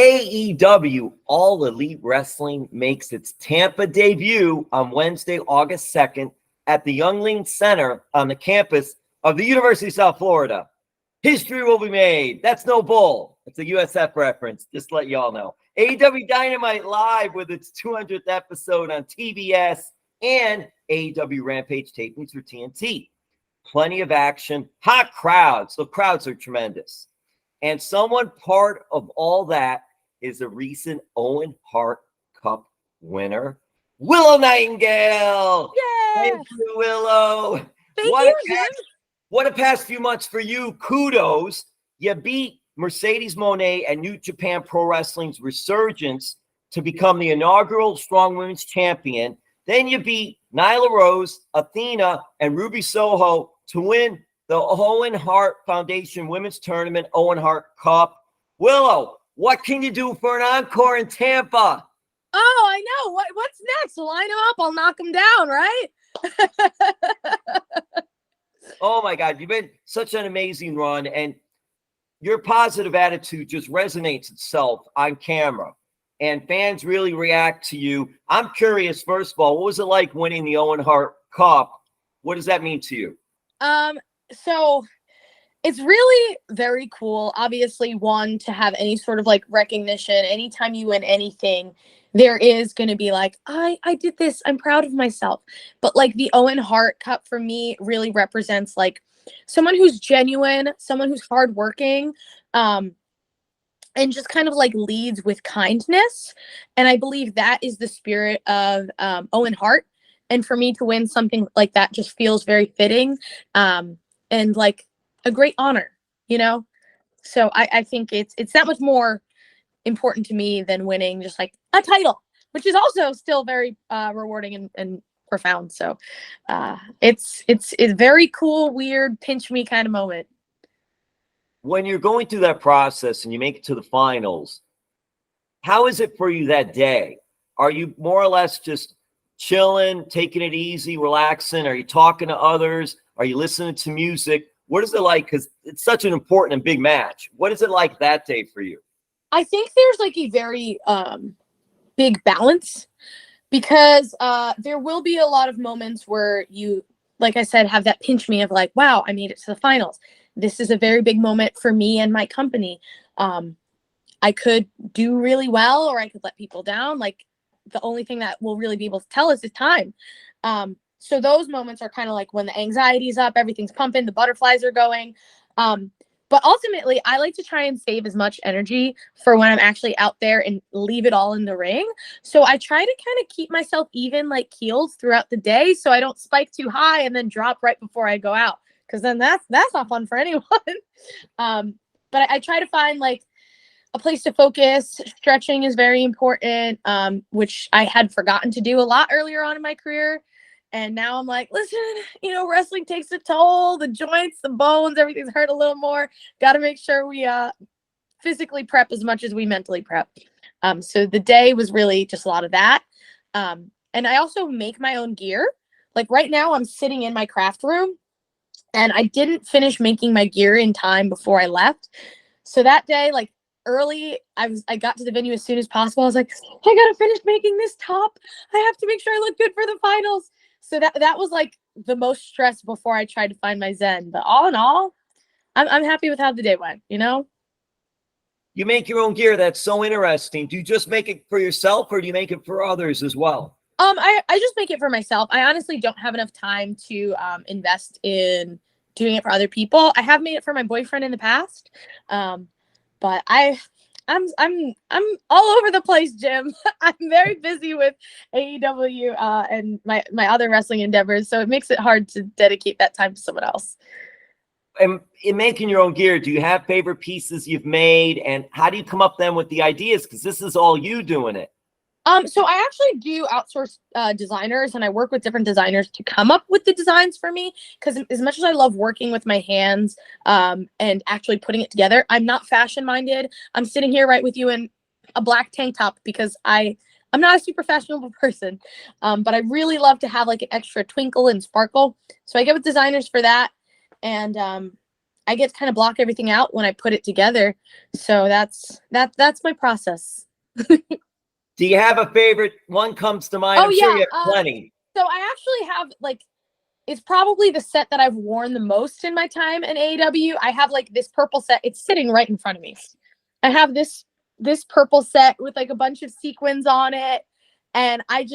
AEW All Elite Wrestling makes its Tampa debut on Wednesday, August 2nd at the Yuengling Center on the campus of the University of South Florida. History will be made. That's no bull. It's a USF reference, just to let y'all know. AEW Dynamite live with its 200th episode on TBS and AEW Rampage tapings for TNT. Plenty of action, hot crowds. The crowds are tremendous. And someone part of all that is a recent Owen Hart Cup winner, Willow Nightingale. Yeah. Thank you, Willow. Thank you, Jim. What a past few months for you. Kudos. You beat Mercedes Mone and New Japan Pro Wrestling's Resurgence to become the inaugural Strong Women's Champion. Then you beat Nyla Rose, Athena, and Ruby Soho to win the Owen Hart Foundation Women's Tournament, Owen Hart Cup. Willow, what can you do for an encore in Tampa? Oh, I know. What's next? Line them up. I'll knock them down, right? Oh, my God. You've been such an amazing run, and your positive attitude just resonates itself on camera, and fans really react to you. I'm curious, first of all, what was it like winning the Owen Hart Cup? What does that mean to you? So it's really very cool. Obviously, one, to have any sort of like recognition. Anytime you win anything, there is going to be like, I did this. I'm proud of myself. But like the Owen Hart Cup for me really represents like someone who's genuine, someone who's hardworking, and just kind of like leads with kindness. And I believe that is the spirit of Owen Hart. And for me to win something like that just feels very fitting. And like a great honor, you know? So I think it's that much more important to me than winning just like a title, which is also still very rewarding and profound. So it's very cool, weird, pinch me kind of moment. When you're going through that process and you make it to the finals, how is it for you that day? Are you more or less just chilling, taking it easy, relaxing? Are you talking to others? Are you listening to music? What is it like? Because it's such an important and big match. What is it like that day for you? I think there's like a very big balance, because there will be a lot of moments where you, like I said, have that pinch me of like, wow, I made it to the finals. This is a very big moment for me and my company. I could do really well, or I could let people down. Like, the only thing that we'll really be able to tell us is time. So those moments are kind of like when the anxiety's up, everything's pumping, the butterflies are going. But ultimately, I like to try and save as much energy for when I'm actually out there and leave it all in the ring. So I try to kind of keep myself even, like keeled throughout the day, so I don't spike too high and then drop right before I go out, because then that's not fun for anyone. But I try to find like a place to focus. Stretching is very important, which I had forgotten to do a lot earlier on in my career. And now I'm like, listen, wrestling takes a toll. The joints, the bones, everything's hurt a little more. Got to make sure we physically prep as much as we mentally prep. So the day was really just a lot of that. And I also make my own gear. Like right now I'm sitting in my craft room, and I didn't finish making my gear in time before I left. So that day, like early, I got to the venue as soon as possible. I was like, I got to finish making this top. I have to make sure I look good for the finals. So that was like the most stress before I tried to find my zen. But all in all, I'm happy with how the day went, You make your own gear. That's so interesting. Do you just make it for yourself, or do you make it for others as well? I just make it for myself. I honestly don't have enough time to invest in doing it for other people. I have made it for my boyfriend in the past. But I'm all over the place, Jim. I'm very busy with AEW and my other wrestling endeavors, so it makes it hard to dedicate that time to someone else. And in making your own gear, do you have favorite pieces you've made, and how do you come up then with the ideas? Because this is all you doing it. So I actually do outsource designers, and I work with different designers to come up with the designs for me. Because as much as I love working with my hands and actually putting it together, I'm not fashion minded. I'm sitting here right with you in a black tank top because I'm not a super fashionable person, but I really love to have like an extra twinkle and sparkle. So I get with designers for that, and I get to kind of block everything out when I put it together. So that's my process. Do you have a favorite? One comes to mind. Oh, I'm sure yeah, you have plenty. So I actually have like, it's probably the set that I've worn the most in my time in AEW. I have like this purple set. It's sitting right in front of me. I have this purple set with like a bunch of sequins on it. And I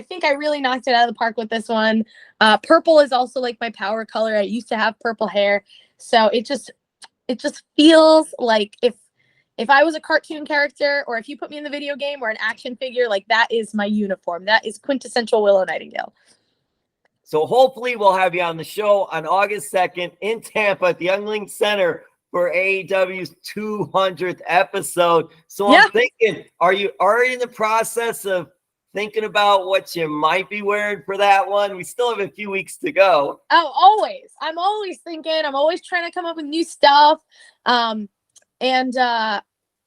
think I really knocked it out of the park with this one. Purple is also like my power color. I used to have purple hair. So it just feels like if I was a cartoon character, or if you put me in the video game or an action figure, like that is my uniform. That is quintessential Willow Nightingale. So hopefully we'll have you on the show on August 2nd in Tampa at the Yuengling Center for AEW's 200th episode. So Yeah. I'm thinking, are you already in the process of thinking about what you might be wearing for that one? We still have a few weeks to go. Oh, always. I'm always thinking. I'm always trying to come up with new stuff. And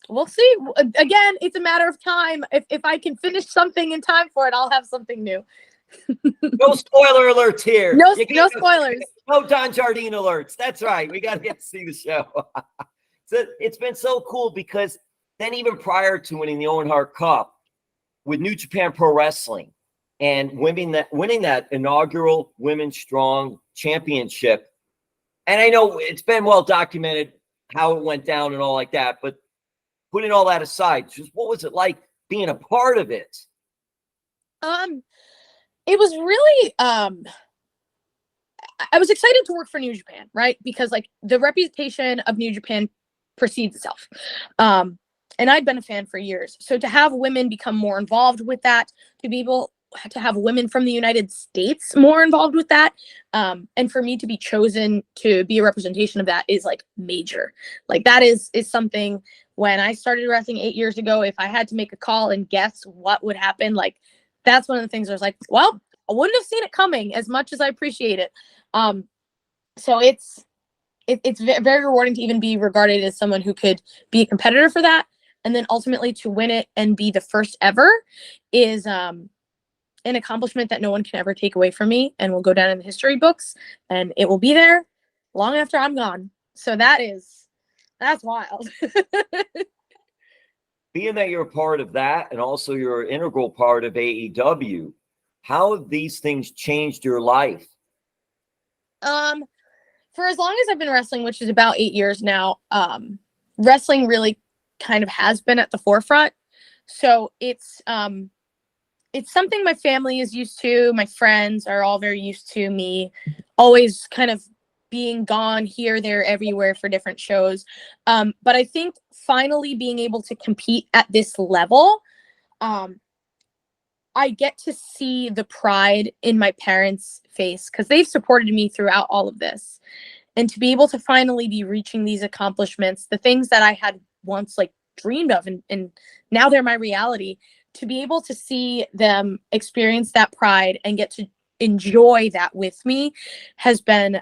we'll see. Again, it's a matter of time. If I can finish something in time for it, I'll have something new. No spoiler alerts here. No spoilers. No Don Jardine alerts. That's right. We got to get to see the show. So it's been so cool because then even prior to winning the Owen Hart Cup with New Japan Pro Wrestling and winning that inaugural Women's Strong Championship, and I know it's been well documented how it went down and all like that, but putting all that aside, just what was it like being a part of it? It was really I was excited to work for New Japan, right? Because like the reputation of New Japan precedes itself. And I'd been a fan for years. So to have women become more involved with that, to be able to have women from the United States more involved with that, and for me to be chosen to be a representation of that is like major. Like that is something. When I started wrestling 8 years ago, if I had to make a call and guess what would happen, like that's one of the things I was like, well, I wouldn't have seen it coming as much as I appreciate it. So it's very rewarding to even be regarded as someone who could be a competitor for that. And then ultimately to win it and be the first ever is an accomplishment that no one can ever take away from me and will go down in the history books, and it will be there long after I'm gone. So that's wild. Being that you're a part of that and also you're an integral part of AEW, how have these things changed your life? For as long as I've been wrestling, which is about 8 years now, wrestling really kind of has been at the forefront. So it's something my family is used to. My friends are all very used to me always kind of being gone here, there, everywhere for different shows. But I think finally being able to compete at this level, I get to see the pride in my parents' face because they've supported me throughout all of this. And to be able to finally be reaching these accomplishments, the things that I had once like dreamed of, and now they're my reality, to be able to see them experience that pride and get to enjoy that with me has been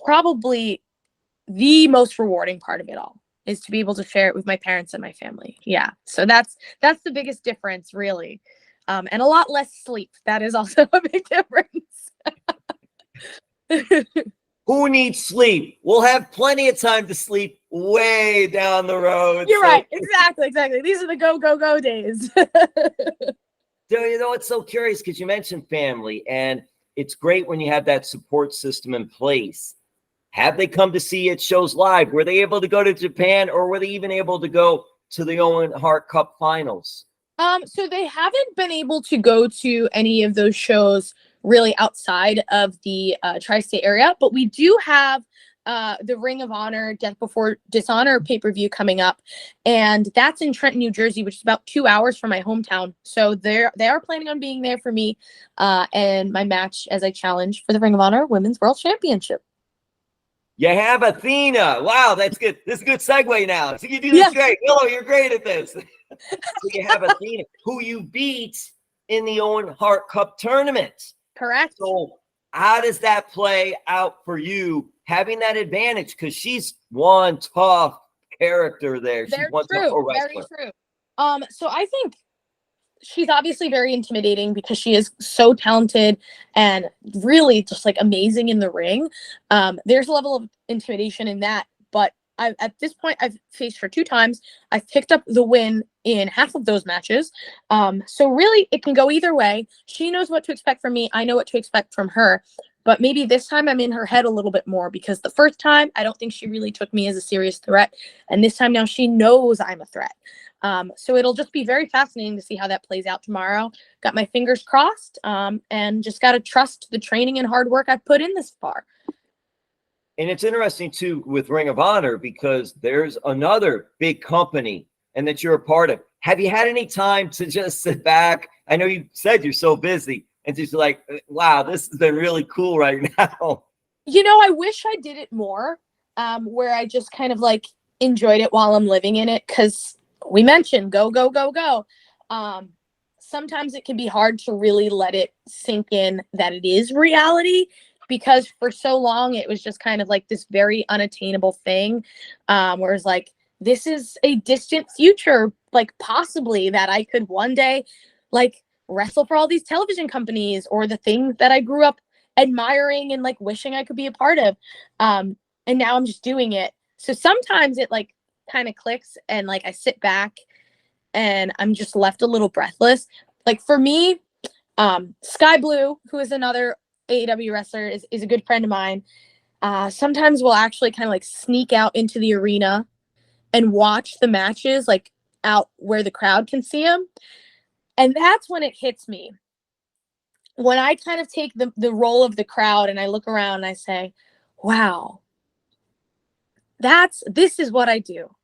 probably the most rewarding part of it all, is to be able to share it with my parents and my family. Yeah. So that's the biggest difference, really. And a lot less sleep. That is also a big difference. Who needs sleep? We'll have plenty of time to sleep way down the road. You're right. Exactly. These are the go days. You know, it's so curious because you mentioned family, and it's great when you have that support system in place. Have they come to see it shows live? Were they able to go to Japan, or were they even able to go to the Owen Hart Cup finals? So they haven't been able to go to any of those shows really outside of the tri-state area, but we do have the Ring of Honor Death Before Dishonor pay-per-view coming up, and that's in Trenton, New Jersey, which is about 2 hours from my hometown. So they are planning on being there for me and my match as I challenge for the Ring of Honor Women's World Championship. You have Athena. Wow, that's good. This is a good segue now. So you do this great. Willow, you're great at this. So you have Athena, who you beat in the Owen Hart Cup tournament. Correct. So how does that play out for you, having that advantage? Because she's one tough character there. She's one tough wrestler. Very true. So I think she's obviously very intimidating because she is so talented and really just like amazing in the ring. There's a level of intimidation in that, but at this point, I've faced her 2 times. I've picked up the win in half of those matches. So really, it can go either way. She knows what to expect from me. I know what to expect from her. But maybe this time I'm in her head a little bit more, because the first time, I don't think she really took me as a serious threat. And this time now she knows I'm a threat. So it'll just be very fascinating to see how that plays out tomorrow. Got my fingers crossed, and just got to trust the training and hard work I've put in this far. And it's interesting, too, with Ring of Honor, because there's another big company and that you're a part of. Have you had any time to just sit back? I know you said you're so busy and just like, wow, this has been really cool right now. You know, I wish I did it more, where I just kind of like enjoyed it while I'm living in it. Because we mentioned go, go, go, go. Sometimes it can be hard to really let it sink in that it is reality, because for so long it was just kind of like this very unattainable thing, where it's like, this is a distant future, like possibly that I could one day like wrestle for all these television companies, or the things that I grew up admiring and like wishing I could be a part of. And now I'm just doing it. So sometimes it like kind of clicks, and like I sit back and I'm just left a little breathless. Like for me, Sky Blue, who is another AEW wrestler, is a good friend of mine. Sometimes we'll actually kind of like sneak out into the arena and watch the matches like out where the crowd can see them. And that's when it hits me. When I kind of take the role of the crowd and I look around and I say, wow, this is what I do.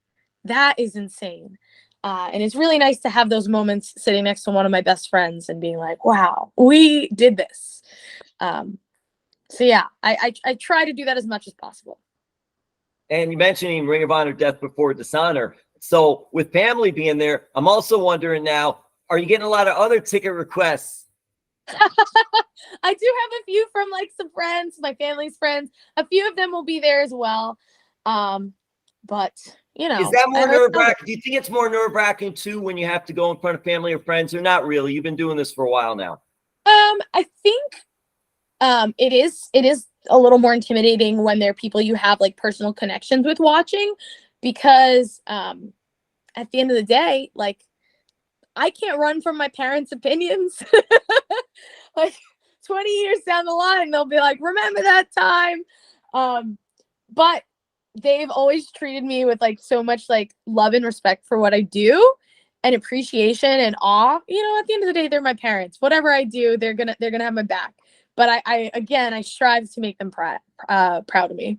That is insane. And it's really nice to have those moments sitting next to one of my best friends and being like, wow, we did this. So yeah, I try to do that as much as possible. And you mentioning Ring of Honor Death Before Dishonor. So with family being there, I'm also wondering now, are you getting a lot of other ticket requests? I do have a few from like some friends, my family's friends. A few of them will be there as well. But you know, is that more nerve-wracking? Do you think it's more nerve-wracking too when you have to go in front of family or friends, or not really? You've been doing this for a while now. I think it is a little more intimidating when there are people you have like personal connections with watching, because at the end of the day, like I can't run from my parents' opinions. Like 20 years down the line, they'll be like, remember that time? But they've always treated me with like so much like love and respect for what I do, and appreciation and awe. You know, at the end of the day, they're my parents. Whatever I do, they're gonna have my back. But I strive to make them proud of me.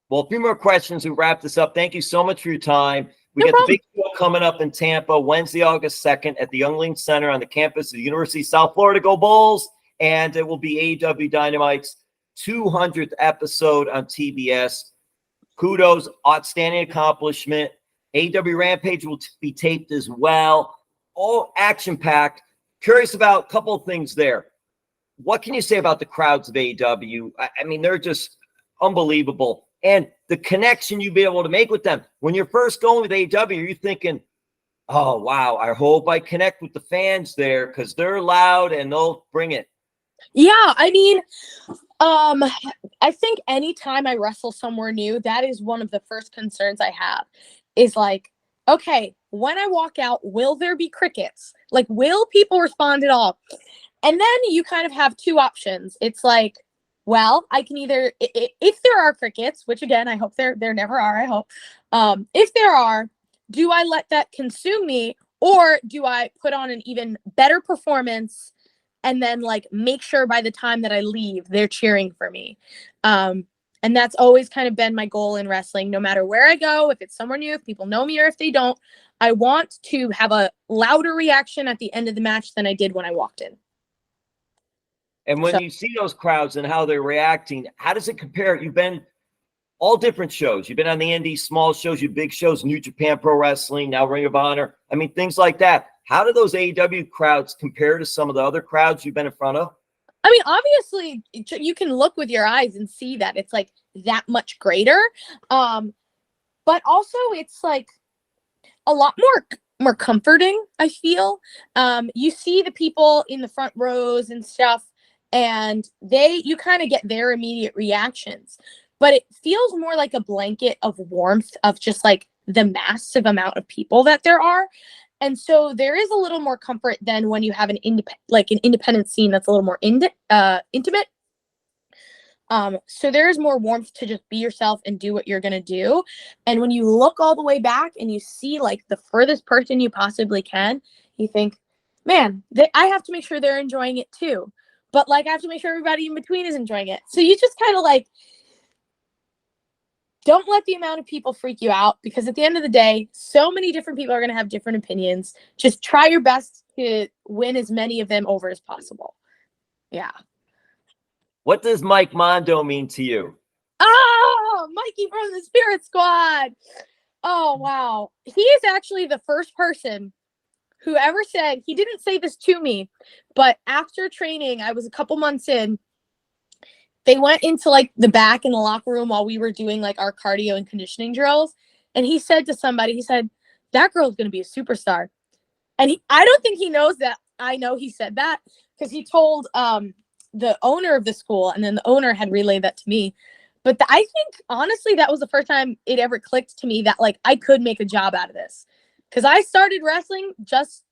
Well, a few more questions to wrap this up. Thank you so much for your time. We No got problem. the big show coming up in Tampa, Wednesday, August 2nd at the Yuengling Center on the campus of the University of South Florida. Go Bulls! And it will be AEW Dynamite's 200th episode on TBS. Kudos, outstanding accomplishment. AEW Rampage will be taped as well. All action-packed. Curious about a couple of things there. What can you say about the crowds of AEW? I mean, they're just unbelievable. And the connection you'll be able to make with them. When you're first going with AEW, you're thinking, oh, wow, I hope I connect with the fans there because they're loud and they'll bring it. Yeah, I mean, I think anytime I wrestle somewhere new, that is one of the first concerns I have is like, okay, when I walk out, will there be crickets? Like, will people respond at all? And then you kind of have two options. It's like, well, I can either, if there are crickets, which again, I hope there never are, I hope. If there are, do I let that consume me, or do I put on an even better performance and then like make sure by the time that I leave, they're cheering for me? And that's always kind of been my goal in wrestling, no matter where I go, if it's somewhere new, if people know me or if they don't, I want to have a louder reaction at the end of the match than I did when I walked in. And when you see those crowds and how they're reacting, how does it compare? You've been all different shows. You've been on the indie, small shows, your big shows, New Japan Pro Wrestling, now Ring of Honor. I mean, things like that. How do those AEW crowds compare to some of the other crowds you've been in front of? I mean, obviously, you can look with your eyes and see that it's like that much greater. But also, it's like a lot more more comforting, I feel. You see the people in the front rows and stuff, and you kind of get their immediate reactions, but it feels more like a blanket of warmth of just like the massive amount of people that there are. And so there is a little more comfort than when you have an independent scene that's a little more intimate. So there's more warmth to just be yourself and do what you're going to do. And when you look all the way back and you see like the furthest person you possibly can, you think, man, I have to make sure they're enjoying it too. But like, I have to make sure everybody in between is enjoying it. So you just kind of like, don't let the amount of people freak you out, because at the end of the day, so many different people are going to have different opinions. Just try your best to win as many of them over as possible. Yeah. What does Mike Mondo mean to you? Oh, Mikey from the Spirit Squad. Oh, wow. He is actually the first person who ever said, he didn't say this to me, but after training, I was a couple months in, they went into like the back in the locker room while we were doing like our cardio and conditioning drills. And he said to somebody, he said, that girl's going to be a superstar. And I don't think he knows that I know he said that, because he told the owner of the school, and then the owner had relayed that to me. But I think honestly, that was the first time it ever clicked to me that like I could make a job out of this, because I started wrestling just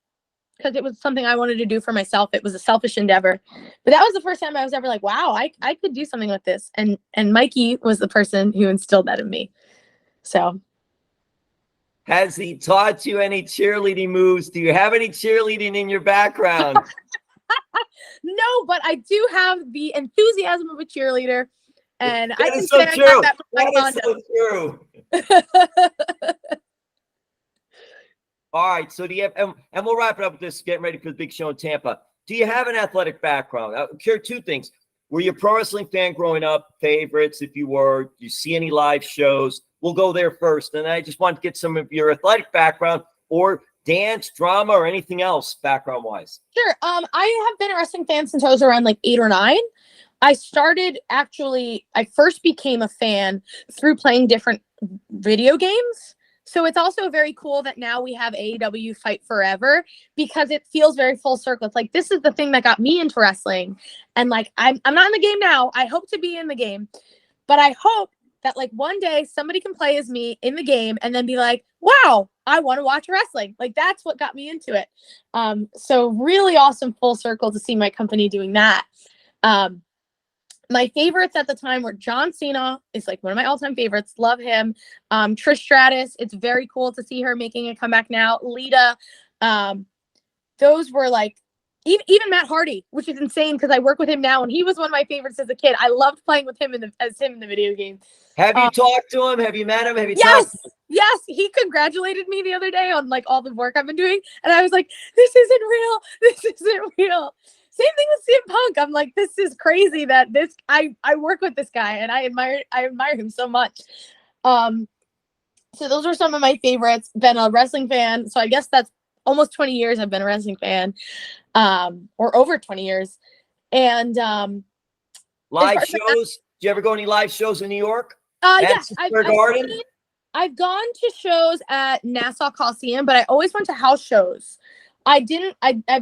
because it was something I wanted to do for myself. It was a selfish endeavor, but that was the first time I was ever like, wow, I could do something with this. And Mikey was the person who instilled that in me. So. Has he taught you any cheerleading moves? Do you have any cheerleading in your background? No, but I do have the enthusiasm of a cheerleader, and That I can is so say true. I have that with my That is so true. condo. All right, so do you have, and we'll wrap it up with this, getting ready for the big show in Tampa. Do you have an athletic background? I'm curious, two things. Were you a pro wrestling fan growing up? Favorites, if you were? Do you see any live shows? We'll go there first. And I just want to get some of your athletic background, or dance, drama, or anything else background-wise. Sure. I have been a wrestling fan since I was around like 8 or 9. I first became a fan through playing different video games. So it's also very cool that now we have AEW Fight Forever, because it feels very full circle. It's like, this is the thing that got me into wrestling. And like, I'm not in the game now. I hope to be in the game, but I hope that like one day somebody can play as me in the game and then be like, wow, I want to watch wrestling. Like, that's what got me into it. So really awesome full circle to see my company doing that. My favorites at the time were John Cena, is like one of my all-time favorites. Love him. Trish Stratus, it's very cool to see her making a comeback now. Lita, those were like, even Matt Hardy, which is insane because I work with him now, and he was one of my favorites as a kid. I loved playing with him as him in the video game. Have you talked to him? Have you met him? Have you yes, talked to him? Yes, he congratulated me the other day on like all the work I've been doing, and I was like, this isn't real. This isn't real. Same thing with CM Punk. I'm like, this is crazy that I work with this guy, and I admire him so much. So those are some of my favorites. Been a wrestling fan, so I guess that's almost 20 years I've been a wrestling fan, or over 20 years. And live shows. Do you ever go any live shows in New York? Yes, I've gone to shows at Nassau Coliseum, but I always went to house shows. I've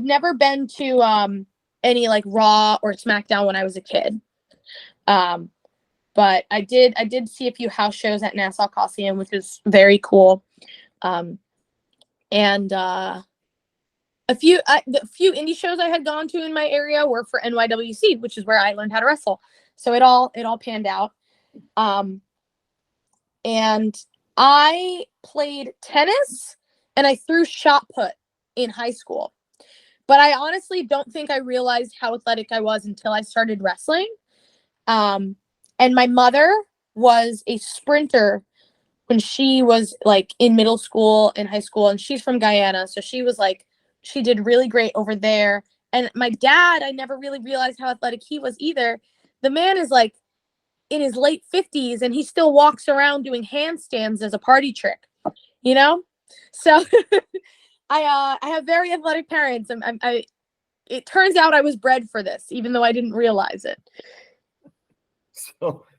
never been to any like Raw or SmackDown when I was a kid. But I did see a few house shows at Nassau Coliseum, which is very cool. And the few indie shows I had gone to in my area were for NYWC, which is where I learned how to wrestle. So it all panned out. And I played tennis and I threw shot put in high school. But I honestly don't think I realized how athletic I was until I started wrestling. And my mother was a sprinter when she was like in middle school and high school, and she's from Guyana. So she did really great over there. And my dad, I never really realized how athletic he was either. The man is like in his late 50s and he still walks around doing handstands as a party trick, you know? So I have very athletic parents. It turns out I was bred for this, even though I didn't realize it.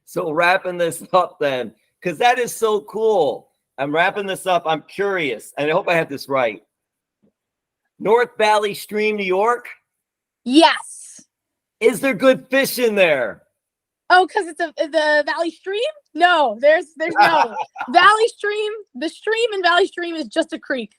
So wrapping this up then, because that is so cool. I'm wrapping this up. I'm curious, and I hope I have this right. North Valley Stream, New York? Yes. Is there good fish in there? Oh, because it's the Valley Stream? No, there's no Valley Stream. The stream in Valley Stream is just a creek.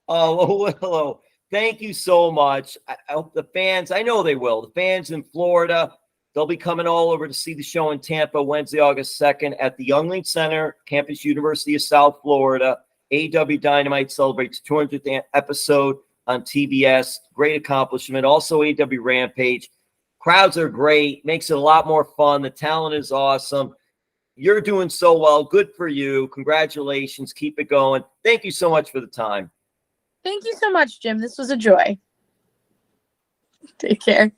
Oh, Willow, thank you so much. I hope the fans, I know they will, the fans in Florida, they'll be coming all over to see the show in Tampa Wednesday, August 2nd at the Yuengling Center, Campus University of South Florida. AEW Dynamite celebrates 200th episode on TBS. Great accomplishment. Also AEW Rampage. Crowds are great. Makes it a lot more fun. The talent is awesome. You're doing so well. Good for you. Congratulations. Keep it going. Thank you so much for the time. Thank you so much, Jim. This was a joy. Take care.